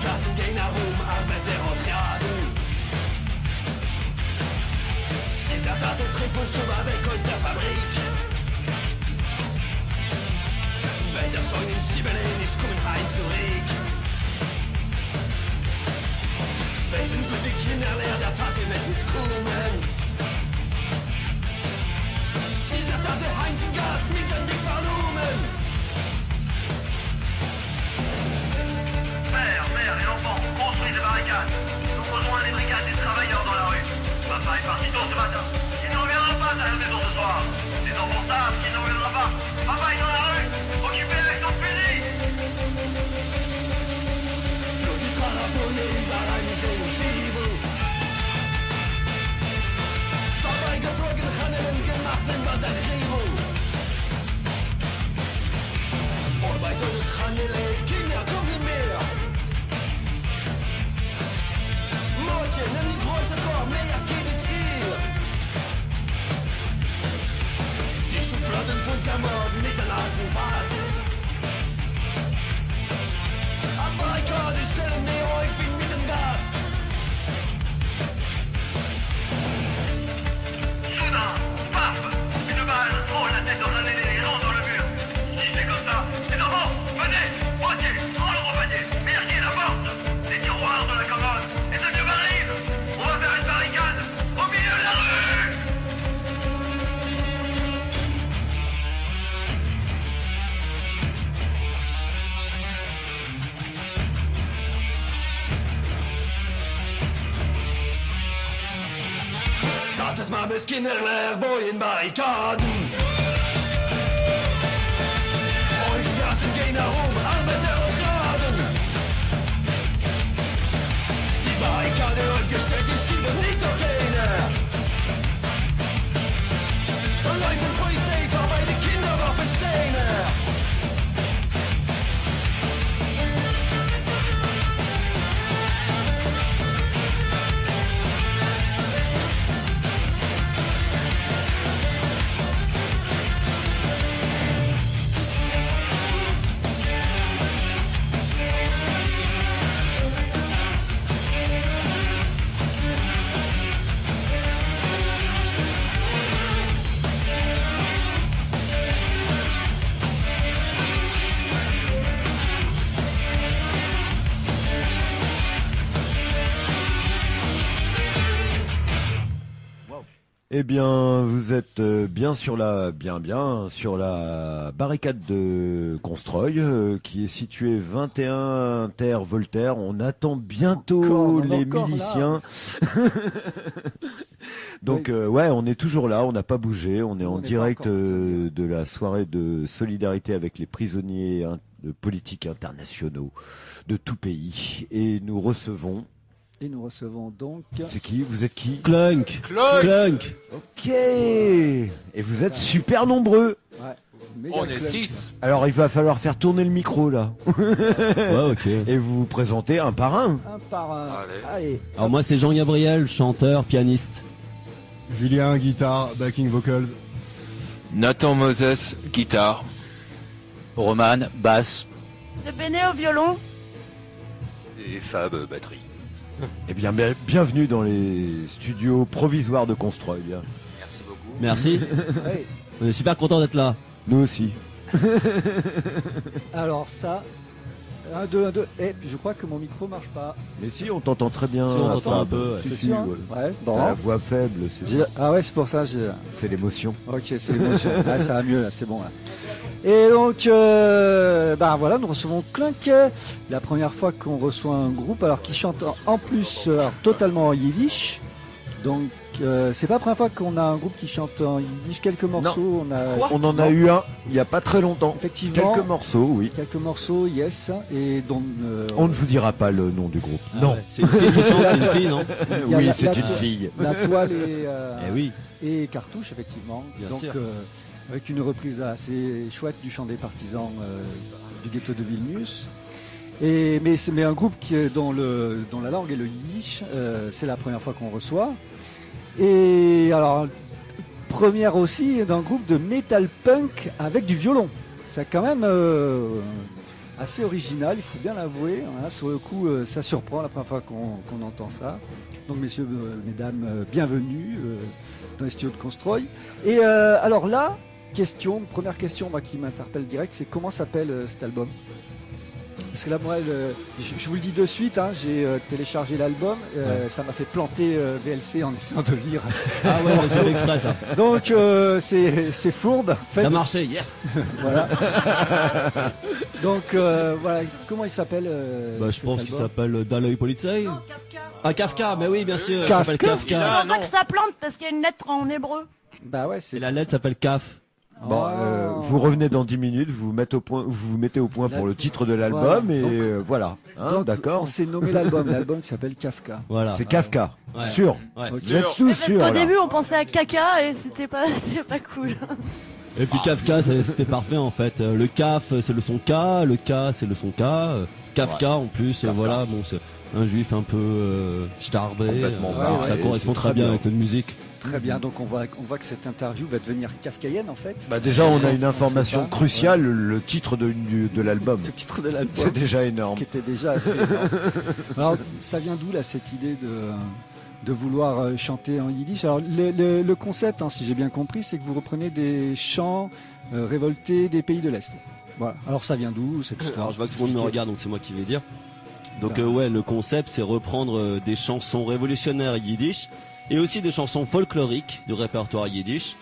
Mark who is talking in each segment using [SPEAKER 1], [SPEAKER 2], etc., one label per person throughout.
[SPEAKER 1] Gassen gehen herum, arbeiter und Triaden. Sie sagt, dass der Friedhof schon mal weg aus der Fabrik. Wenn der Sonne in Stiebeln ist, kommen heim zurück. Wessen gut die Kinder lernen, der Tate mit kommen. Sie sagt, dass der Heinz Gas mit dem nichts vernommen.
[SPEAKER 2] Mère et enfants, construisent des barricades. Nous rejoignons les brigades des travailleurs dans la rue. Papa est parti tôt ce matin. Il ne reviendra pas à la maison ce soir. Les enfants savent qu'il ne reviendra pas. Papa est dans la rue, occupé avec son fusil.
[SPEAKER 1] Blutiger Rapolis allein mit dem Schiebel. Vorbeigeflogen, Handeln gemacht in Batterierung. Und bei so Handeln, Kinder kommen nicht mehr. Mädchen, nimm die große Korb, mehr geht es hier. Die Schubladen von Klamotten mit den alten Fass. Am Barrikade stellen wir häufig mit dem Gas.
[SPEAKER 2] Soudain, paf, une balle frôle la tête d'un aîné et rentre dans le mur. Si c'est comme ça, les enfants, venez, poitiers, rentre au panier, verrouillez la porte. Les tiroirs de la commode et de vieux barils. On va faire une barricade au milieu de la rue.
[SPEAKER 1] Dat is maar misschien erg mooi in barrikaden. Und Gassen gehen herum, Arbeiter und Schaden. Die Barrikade aufgestellt ist, die nicht okay. Und Läufen Polizei vorbei, die Kinderwaffen stehen.
[SPEAKER 3] Eh bien, vous êtes bien sur la barricade de Constreuil, qui est située 21 terre Voltaire. On attend bientôt les miliciens. Donc, ouais, on est toujours là, on n'a pas bougé. On est en direct de la soirée de solidarité avec les prisonniers politiques internationaux de tout pays. Et nous recevons...
[SPEAKER 4] donc...
[SPEAKER 3] C'est qui? Vous êtes qui?
[SPEAKER 5] Clunk.
[SPEAKER 3] Ok. Et vous êtes super nombreux.
[SPEAKER 4] Ouais.
[SPEAKER 6] On est 6.
[SPEAKER 3] Alors il va falloir faire tourner le micro là.
[SPEAKER 5] Ouais, ok.
[SPEAKER 3] Et vous vous présentez un par un.
[SPEAKER 4] Un par un. Allez.
[SPEAKER 5] Alors moi c'est Jean-Gabriel, chanteur, pianiste.
[SPEAKER 7] Julien, guitare, backing vocals.
[SPEAKER 6] Nathan Moses, guitare.
[SPEAKER 8] Roman, basse.
[SPEAKER 9] De Béné au violon.
[SPEAKER 10] Et Fab, batterie.
[SPEAKER 3] Eh bien, bienvenue dans les studios provisoires de Constreuil.
[SPEAKER 10] Merci beaucoup.
[SPEAKER 5] Merci.
[SPEAKER 4] Ouais.
[SPEAKER 5] On est super content d'être là.
[SPEAKER 3] Nous aussi.
[SPEAKER 4] Alors ça, 1, 2, 1, 2. Et je crois que mon micro marche pas.
[SPEAKER 3] Mais si, on t'entend très bien.
[SPEAKER 5] Si, on t'entend
[SPEAKER 3] Fab.
[SPEAKER 5] un peu, ouais.
[SPEAKER 3] Si,
[SPEAKER 4] C'est
[SPEAKER 3] si,
[SPEAKER 4] sûr, hein.
[SPEAKER 3] ouais.
[SPEAKER 4] Ouais, bon.
[SPEAKER 3] T'as la voix faible,
[SPEAKER 4] Ah ouais, c'est pour ça.
[SPEAKER 3] c'est l'émotion.
[SPEAKER 4] Ok, c'est l'émotion. Ouais, ça va mieux là, c'est bon là. Et donc, voilà, nous recevons Clunk. La première fois qu'on reçoit un groupe, alors qui chante en plus totalement en yiddish. Donc, c'est pas la première fois qu'on a un groupe qui chante en yiddish. Quelques morceaux.
[SPEAKER 3] On en a eu un il y a pas très longtemps.
[SPEAKER 4] Effectivement.
[SPEAKER 3] Quelques morceaux, oui.
[SPEAKER 4] Quelques morceaux, yes. Et donc,
[SPEAKER 3] On ne vous dira pas le nom du groupe.
[SPEAKER 5] Ah
[SPEAKER 3] non.
[SPEAKER 5] ouais. C'est une fille qui chante, c'est une fille, non?
[SPEAKER 4] Il y a
[SPEAKER 3] Oui,
[SPEAKER 4] la-
[SPEAKER 3] c'est
[SPEAKER 4] la-
[SPEAKER 3] une fille.
[SPEAKER 4] La toile
[SPEAKER 5] Eh oui.
[SPEAKER 4] et Cartouche, effectivement.
[SPEAKER 5] Bien
[SPEAKER 4] Donc,
[SPEAKER 5] sûr.
[SPEAKER 4] avec une reprise assez chouette du chant des partisans du ghetto de Vilnius. Mais un groupe dont la langue est le yiddish, c'est la première fois qu'on reçoit. Et alors, première aussi d'un groupe de metal punk avec du violon. C'est quand même assez original, il faut bien l'avouer. Hein. Sur le coup, ça surprend la première fois qu'on entend ça. Donc, messieurs, mesdames, bienvenue dans les studios de Constroy. Et alors là, première question moi, qui m'interpelle direct, c'est comment s'appelle cet album? Parce que là, moi, je vous le dis de suite, hein, j'ai téléchargé l'album, ça m'a fait planter VLC en essayant de lire.
[SPEAKER 5] Ah ouais, c'est l'express ça.
[SPEAKER 4] Donc c'est fourbe.
[SPEAKER 5] Ça marchait, yes.
[SPEAKER 4] Voilà. Donc voilà, comment il s'appelle
[SPEAKER 5] Je pense qu'il s'appelle Dalai Polizei.
[SPEAKER 9] Non, Kafka.
[SPEAKER 5] Ah, Kafka, mais oui, bien sûr, il
[SPEAKER 4] Kafka.
[SPEAKER 5] s'appelle Kafka.
[SPEAKER 9] C'est pour ça que ça plante, parce qu'il y a une lettre en hébreu.
[SPEAKER 4] Bah ouais,
[SPEAKER 5] Et
[SPEAKER 4] c'est
[SPEAKER 5] la lettre s'appelle Kaf.
[SPEAKER 3] Bon, vous revenez dans 10 minutes, vous vous mettez au point pour le titre de l'album
[SPEAKER 4] Voilà.
[SPEAKER 3] et
[SPEAKER 4] Donc-
[SPEAKER 3] voilà. Hein,
[SPEAKER 4] donc,
[SPEAKER 3] d'accord.
[SPEAKER 4] on s'est nommé l'album qui s'appelle Kafka.
[SPEAKER 5] Voilà.
[SPEAKER 3] C'est Kafka.
[SPEAKER 5] Ouais.
[SPEAKER 3] Sûr.
[SPEAKER 5] Ouais.
[SPEAKER 4] Ok.
[SPEAKER 3] Vous êtes
[SPEAKER 9] Mais
[SPEAKER 3] tous
[SPEAKER 9] parce
[SPEAKER 3] sûrs
[SPEAKER 9] qu'au
[SPEAKER 3] là.
[SPEAKER 9] début, on pensait à caca et c'était pas cool.
[SPEAKER 5] Et puis Kafka, c'était parfait en fait. Le Kaf, c'est le son K, le K, c'est le son K. Kafka en plus, voilà, bon, c'est un juif un peu starbé.
[SPEAKER 3] Complètement
[SPEAKER 4] barré,
[SPEAKER 5] ça
[SPEAKER 3] ouais,
[SPEAKER 5] correspond
[SPEAKER 3] c'est
[SPEAKER 5] très
[SPEAKER 3] très
[SPEAKER 5] bien
[SPEAKER 3] bien.
[SPEAKER 5] avec notre musique.
[SPEAKER 4] Très bien, donc on voit que cette interview va devenir kafkaïenne en fait.
[SPEAKER 3] Bah déjà, on a une
[SPEAKER 4] sait
[SPEAKER 3] information
[SPEAKER 4] pas.
[SPEAKER 3] cruciale, le titre de l'album.
[SPEAKER 4] Le titre de l'album.
[SPEAKER 3] C'est déjà énorme.
[SPEAKER 4] Qui était déjà assez énorme. Alors, ça vient d'où là cette idée de vouloir chanter en yiddish? Alors le concept, hein, si j'ai bien compris, c'est que vous reprenez des chants révoltés des pays de l'Est. Voilà. Alors ça vient d'où cette histoire?
[SPEAKER 5] Alors je vois que tout le monde me regarde, donc c'est moi qui vais dire. Donc ouais, le concept, c'est reprendre des chansons révolutionnaires yiddish et aussi des chansons folkloriques du répertoire yiddish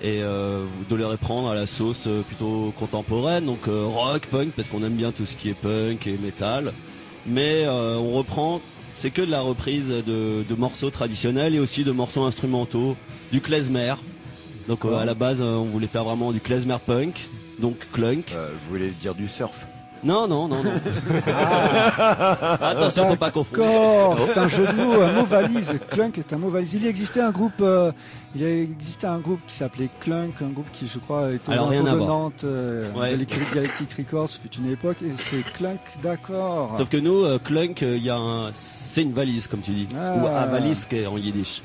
[SPEAKER 5] et de les reprendre à la sauce plutôt contemporaine, donc rock, punk, parce qu'on aime bien tout ce qui est punk et metal. Mais on reprend, c'est que de la reprise de morceaux traditionnels et aussi de morceaux instrumentaux, du klezmer. Donc à la base, on voulait faire vraiment du klezmer punk, donc clunk.
[SPEAKER 3] Vous voulez dire du surf?
[SPEAKER 5] Non. Attention, faut pas confondre.
[SPEAKER 4] D'accord, c'est un jeu de mots, un mot valise. Clunk est un mot valise. Il existait un groupe qui s'appelait Clunk, un groupe qui, je crois, était
[SPEAKER 5] Alors,
[SPEAKER 4] aux
[SPEAKER 5] rien
[SPEAKER 4] alentours
[SPEAKER 5] à
[SPEAKER 4] de
[SPEAKER 5] voir.
[SPEAKER 4] Nantes,
[SPEAKER 5] Ouais.
[SPEAKER 4] de l'écurie Dialectic Records, fut une époque, et c'est Clunk, d'accord.
[SPEAKER 5] Sauf que nous, clunk, c'est une valise, comme tu dis.
[SPEAKER 4] Ah.
[SPEAKER 5] Ou un valise qui est en yiddish.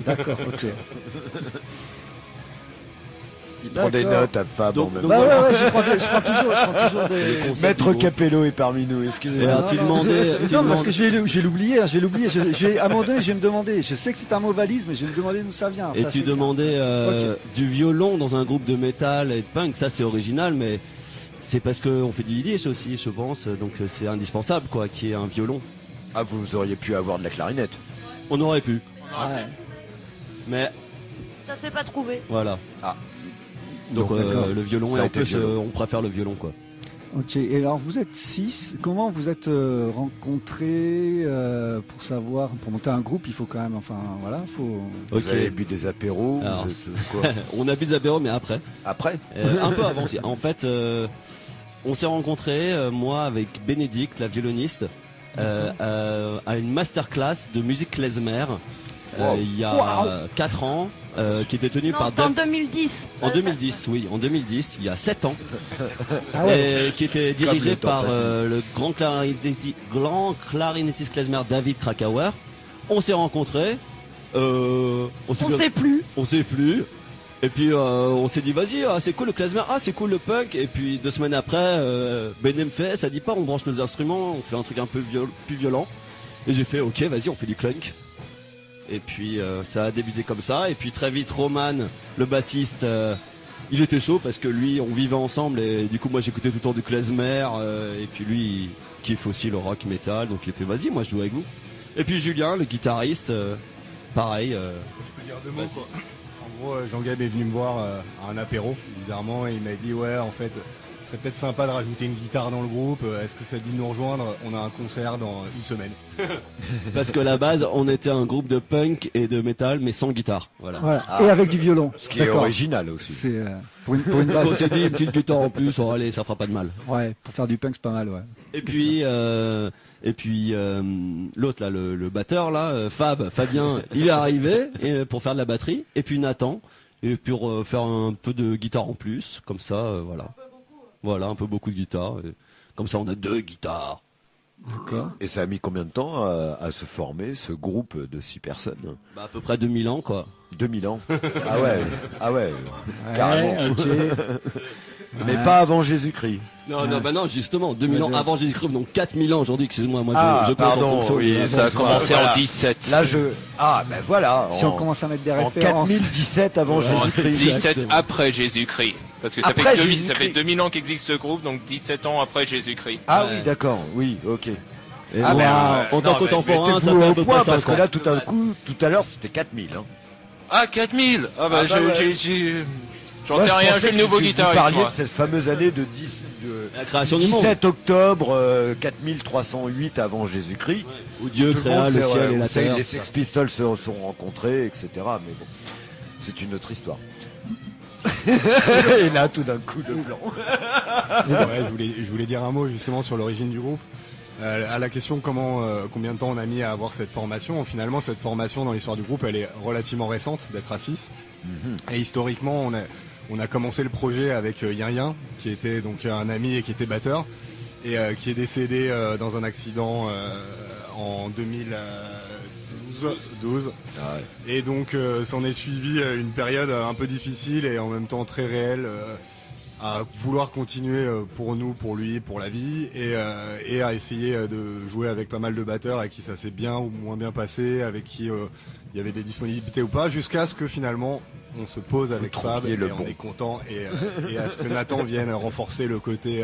[SPEAKER 4] D'accord, ok.
[SPEAKER 3] Il prend des
[SPEAKER 4] D'accord.
[SPEAKER 3] notes à Fab
[SPEAKER 5] Donc-
[SPEAKER 3] en même
[SPEAKER 5] donc
[SPEAKER 3] temps.
[SPEAKER 4] Bah ouais, je prends toujours des...
[SPEAKER 5] Le concept
[SPEAKER 3] Maître
[SPEAKER 5] du groupe.
[SPEAKER 3] Capello est parmi nous,
[SPEAKER 5] Et
[SPEAKER 3] excusez-moi.
[SPEAKER 5] alors, tu demandais.
[SPEAKER 4] Non, parce que je vais l'oublier, je vais à un moment donné, je vais me demander, je sais que c'est un mot valise, mais je vais me demander d'où ça vient.
[SPEAKER 5] Et
[SPEAKER 4] Ça,
[SPEAKER 5] tu
[SPEAKER 4] c'est
[SPEAKER 5] demandais
[SPEAKER 4] Ok.
[SPEAKER 5] du violon dans un groupe de métal et de punk, ça c'est original, mais c'est parce qu'on fait du yiddish aussi, je pense, donc c'est indispensable quoi, qu'il y ait un violon.
[SPEAKER 3] Ah, vous auriez pu avoir de la clarinette.
[SPEAKER 5] On aurait pu,
[SPEAKER 4] clair. Ouais.
[SPEAKER 5] mais
[SPEAKER 9] Ça s'est pas trouvé.
[SPEAKER 5] voilà.
[SPEAKER 3] Ah.
[SPEAKER 5] Donc
[SPEAKER 3] d'accord.
[SPEAKER 5] le violon,
[SPEAKER 3] Ça
[SPEAKER 5] et
[SPEAKER 3] a
[SPEAKER 5] en
[SPEAKER 3] été
[SPEAKER 5] plus
[SPEAKER 3] violon.
[SPEAKER 5] on préfère le violon quoi.
[SPEAKER 4] Ok, et alors vous êtes 6, comment vous êtes rencontrés pour savoir, pour monter un groupe, il faut quand même, enfin voilà, faut...
[SPEAKER 3] Vous
[SPEAKER 5] Ok.
[SPEAKER 3] avez bu des apéros,
[SPEAKER 5] Alors,
[SPEAKER 3] vous êtes quoi
[SPEAKER 5] On habite Zabéro, mais après.
[SPEAKER 3] Après
[SPEAKER 5] Un peu avant aussi. En fait, on s'est rencontrés, moi avec Bénédicte, la violoniste, à une masterclass de musique klezmer il y a 4 ans, qui était tenue
[SPEAKER 9] Non,
[SPEAKER 5] par
[SPEAKER 9] c'était en 2010.
[SPEAKER 5] en 2010, oui, en 2010, il y a 7 ans,
[SPEAKER 4] Ah ouais.
[SPEAKER 5] et qui était
[SPEAKER 3] Comme
[SPEAKER 5] dirigé
[SPEAKER 3] le temps
[SPEAKER 5] par
[SPEAKER 3] passe.
[SPEAKER 5] le grand clarinettiste klezmer David Krakauer. On s'est rencontrés, on
[SPEAKER 9] On sait plus.
[SPEAKER 5] on sait plus. Et puis on s'est dit vas-y, c'est cool le klezmer, c'est cool le punk. Et puis 2 semaines après, Bené me fait, ça dit pas, on branche nos instruments, on fait un truc un peu plus violent. Et j'ai fait ok, vas-y, on fait du clunk. Et puis ça a débuté comme ça. Et puis très vite, Roman, le bassiste, il était chaud parce que lui, on vivait ensemble. Et du coup, moi, j'écoutais tout le temps du klezmer. Et puis lui, il kiffe aussi le rock metal. Donc il fait vas-y, moi, je joue avec vous. Et puis Julien, le guitariste, pareil.
[SPEAKER 7] Je peux dire 2 mots quoi. En gros, Jean-Gab est venu me voir à un apéro, bizarrement, et il m'a dit ouais, en fait, ce serait peut-être sympa de rajouter une guitare dans le groupe. Est-ce que ça te dit de nous rejoindre? On a un concert dans une semaine.
[SPEAKER 5] Parce que la base, on était un groupe de punk et de metal, mais sans guitare. Voilà.
[SPEAKER 4] Voilà.
[SPEAKER 3] Ah.
[SPEAKER 4] Et avec du violon.
[SPEAKER 3] Ce qui est
[SPEAKER 4] D'accord.
[SPEAKER 3] original aussi.
[SPEAKER 4] C'est pour une
[SPEAKER 5] Donc
[SPEAKER 4] base.
[SPEAKER 5] on s'est dit une petite guitare en plus, oh, allez, ça fera pas de mal.
[SPEAKER 4] Ouais, pour faire du punk, c'est pas mal, ouais.
[SPEAKER 5] Et puis, l'autre là, le batteur là, Fabien, il est arrivé pour faire de la batterie. Et puis Nathan, et pour faire un peu de guitare en plus, comme ça, voilà. Voilà, un peu beaucoup de guitare. Et comme ça, on a 2 guitares.
[SPEAKER 4] D'accord.
[SPEAKER 3] Et ça a mis combien de temps à se former, ce groupe de 6 personnes?
[SPEAKER 5] Bah, à peu près 2000 ans, quoi.
[SPEAKER 3] 2000 ans. Ah ouais,
[SPEAKER 4] Ouais,
[SPEAKER 3] carrément.
[SPEAKER 4] ok.
[SPEAKER 3] Mais
[SPEAKER 4] Ouais.
[SPEAKER 3] pas avant Jésus-Christ.
[SPEAKER 5] Non, justement, 2000 ans
[SPEAKER 4] Vas-y.
[SPEAKER 5] avant Jésus-Christ, donc 4000 ans aujourd'hui, excusez-moi, moi
[SPEAKER 3] Ah,
[SPEAKER 5] je compte en
[SPEAKER 3] pardon,
[SPEAKER 5] fonction.
[SPEAKER 3] oui,
[SPEAKER 6] Ça a commencé
[SPEAKER 3] voilà.
[SPEAKER 6] en 17.
[SPEAKER 3] Là, ben voilà.
[SPEAKER 4] Si on commence à mettre des
[SPEAKER 3] en
[SPEAKER 4] références.
[SPEAKER 3] 4017 avant
[SPEAKER 6] En
[SPEAKER 3] Jésus-Christ.
[SPEAKER 6] 17 après Jésus-Christ. Parce que ça
[SPEAKER 3] Après
[SPEAKER 6] fait, ça
[SPEAKER 3] Jésus-Christ.
[SPEAKER 6] fait 2000 ans qu'existe ce groupe, donc 17 ans après Jésus-Christ.
[SPEAKER 3] Ah oui, d'accord, oui, ok. Et
[SPEAKER 5] Ah,
[SPEAKER 3] bon,
[SPEAKER 5] en tant contemporain, ça
[SPEAKER 3] mettez-vous
[SPEAKER 5] fait à
[SPEAKER 3] au
[SPEAKER 5] peu
[SPEAKER 3] point,
[SPEAKER 5] près
[SPEAKER 3] parce que
[SPEAKER 5] 50.
[SPEAKER 3] là, tout à coup, tout à l'heure, c'était 4000. Hein.
[SPEAKER 6] Ah, 4000. Ah bah,
[SPEAKER 3] Ah, bah, ouais.
[SPEAKER 6] j'en
[SPEAKER 3] Moi,
[SPEAKER 6] sais
[SPEAKER 3] je
[SPEAKER 6] rien, je
[SPEAKER 3] pensais
[SPEAKER 6] suis le
[SPEAKER 3] que
[SPEAKER 6] nouveau
[SPEAKER 3] vous
[SPEAKER 6] guitariste,
[SPEAKER 3] parliez
[SPEAKER 6] moi.
[SPEAKER 3] de cette fameuse année de
[SPEAKER 5] La création du monde.
[SPEAKER 3] 17 octobre 4308 avant Jésus-Christ.
[SPEAKER 5] Où Dieu
[SPEAKER 3] Tout le
[SPEAKER 5] créa
[SPEAKER 3] monde
[SPEAKER 5] le
[SPEAKER 3] sait,
[SPEAKER 5] ciel
[SPEAKER 3] ouais,
[SPEAKER 5] et la
[SPEAKER 3] où c'est-
[SPEAKER 5] terre.
[SPEAKER 3] Les Sex Pistols se sont rencontrés, etc. Mais bon, c'est une autre histoire. Et là, tout d'un coup, le blanc.
[SPEAKER 7] Ouais, je voulais dire un mot justement sur l'origine du groupe. À la question combien de temps on a mis à avoir cette formation, finalement cette formation dans l'histoire du groupe elle est relativement récente d'être à 6. Et historiquement on a commencé le projet avec Yin Yin qui était donc un ami et qui était batteur et qui est décédé dans un accident en 2012. Et donc s'en est suivi une période un peu difficile et en même temps très réelle à vouloir continuer pour nous, pour lui, pour la vie et à essayer de jouer avec pas mal de batteurs avec qui ça s'est bien ou moins bien passé, avec qui il y avait des disponibilités ou pas, jusqu'à ce que finalement on se pose avec Fab et
[SPEAKER 3] le
[SPEAKER 7] on
[SPEAKER 3] bon.
[SPEAKER 7] est content et à ce que Nathan vienne renforcer le côté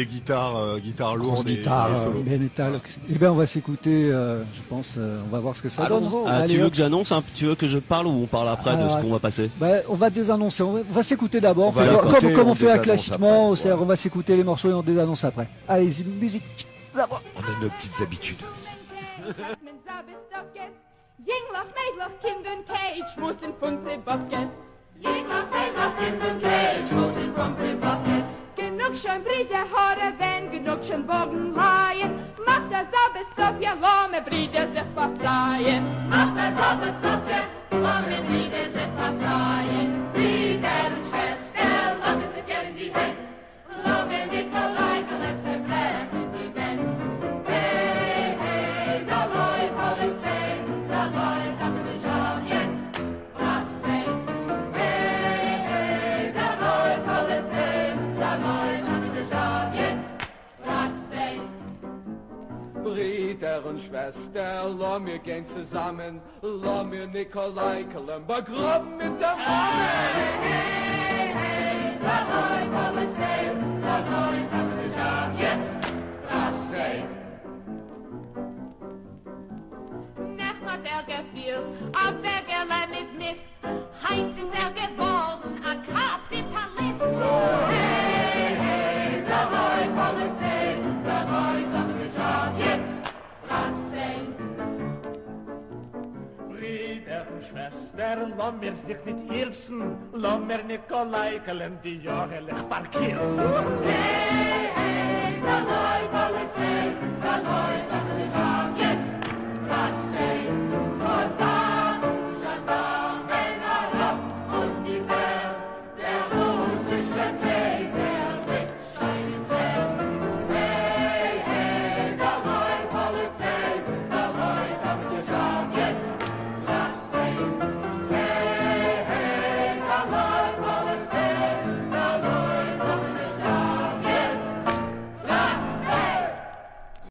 [SPEAKER 7] guitare
[SPEAKER 4] Grosse
[SPEAKER 7] lourde
[SPEAKER 4] guitare,
[SPEAKER 7] et solo.
[SPEAKER 4] bien métal. Eh bien, on va s'écouter, je pense, on va voir ce que ça donne.
[SPEAKER 5] Ah,
[SPEAKER 4] Allez,
[SPEAKER 5] tu veux
[SPEAKER 4] hop.
[SPEAKER 5] que j'annonce, tu veux que je parle ou on parle après de
[SPEAKER 4] Alors,
[SPEAKER 5] ce qu'on va passer?
[SPEAKER 4] Bah, on va désannoncer, on va s'écouter d'abord,
[SPEAKER 3] On va
[SPEAKER 4] Faut-
[SPEAKER 3] écouter,
[SPEAKER 4] comme
[SPEAKER 3] on
[SPEAKER 4] on fait
[SPEAKER 3] désannonce
[SPEAKER 4] classiquement,
[SPEAKER 3] après,
[SPEAKER 4] on va s'écouter les morceaux et on désannonce après. Allez-y, musique.
[SPEAKER 3] On a nos petites habitudes.
[SPEAKER 11] Jingler, Mädler, Kind und Cage, muss in Funke Bockes. Jingler, Mädler, Kind und Cage, muss in Funke Bockes. Genug schon Brüder, Haare, wenn genug schon Bogen leihen. Macht das Abendstopp, ja, lahme Brüder sich befreien. Macht das Abendstopp, ja, lahme Brüder sich befreien. Brüder und Schwester, lahme sich in die Welt. Lahme Nikolai, let's have laugh in die Welt. Hey, hey, da läuft Polizei, da läuft am Jean jetzt. Was sei? Hey, hey, da läuft Polizei, da läuft am Jean jetzt. Was sei?
[SPEAKER 12] Brüder und Schwester, lass mir gehen zusammen, lass mir Nikolai Kalemba graben mit der Mama.
[SPEAKER 11] Hey, hey, da läuft Polizei, da läuft am Jean jetzt. Was sei? Nachmat geführt, auf Bergerle mit Mist. Heint ist geworden, a Kapitalist. Hey, hey, da läuft Polizei, da läuft am Jean jetzt. Was sei?
[SPEAKER 13] Brüder und Schwestern, lass mir sich nicht hilfsen, lass mir Nikolai die Jahre parkieren.
[SPEAKER 11] Hey, hey, da läuft Polizei,